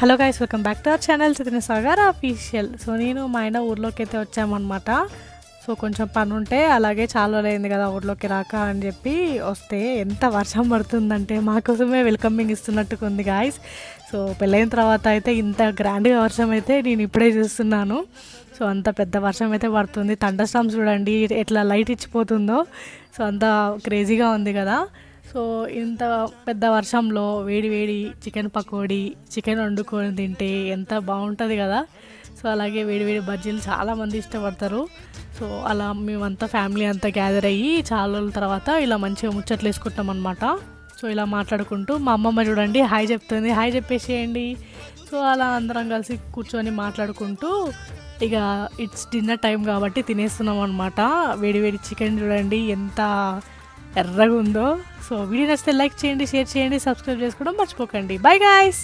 Hello guys, welcome back to our channel Chaitanya Sagar official. So నేను మా ఆయన ఊర్లోకి అయితే వచ్చామన్నమాట. సో కొంచెం పని ఉంటే, అలాగే చాలా రోజులైంది కదా ఊర్లోకి రాక అని చెప్పి వస్తే ఎంత వర్షం పడుతుందంటే మాకోసమే వెల్కమింగ్ ఇస్తున్నట్టుగా ఉంది గాయస్. సో పెళ్ళైన తర్వాత అయితే ఇంత గ్రాండ్గా వర్షం అయితే నేను ఇప్పుడే చూస్తున్నాను. సో అంత పెద్ద వర్షం అయితే పడుతుంది. థండర్ స్టార్మ్స్ చూడండి ఎట్లా లైట్ ఇచ్చిపోతుందో. సో అంత క్రేజీగా ఉంది కదా. సో ఇంత పెద్ద వర్షంలో వేడి వేడి చికెన్ పకోడీ, చికెన్ వండుకొని తింటే ఎంత బాగుంటుంది కదా. సో అలాగే వేడి వేడి బజ్జీలు చాలామంది ఇష్టపడతారు. సో అలా మేమంతా ఫ్యామిలీ అంతా గ్యాదర్ అయ్యి చాలా రోజుల తర్వాత ఇలా మంచిగా ముచ్చట్లు వేసుకుంటాం అనమాట. సో ఇలా మాట్లాడుకుంటూ మా అమ్మమ్మ చూడండి హాయ్ చెప్తుంది, హాయ్ చెప్పేసేయండి. సో అలా అందరం కలిసి కూర్చొని మాట్లాడుకుంటూ ఇక ఇట్స్ డిన్నర్ టైం కాబట్టి తినేస్తున్నాం అనమాట. వేడి వేడి చికెన్ చూడండి ఎంత ఎర్రగా ఉందో. సో వీడియో నచ్చితే లైక్ చేయండి, షేర్ చేయండి, సబ్స్క్రైబ్ చేసుకోవడం మర్చిపోకండి. By guys.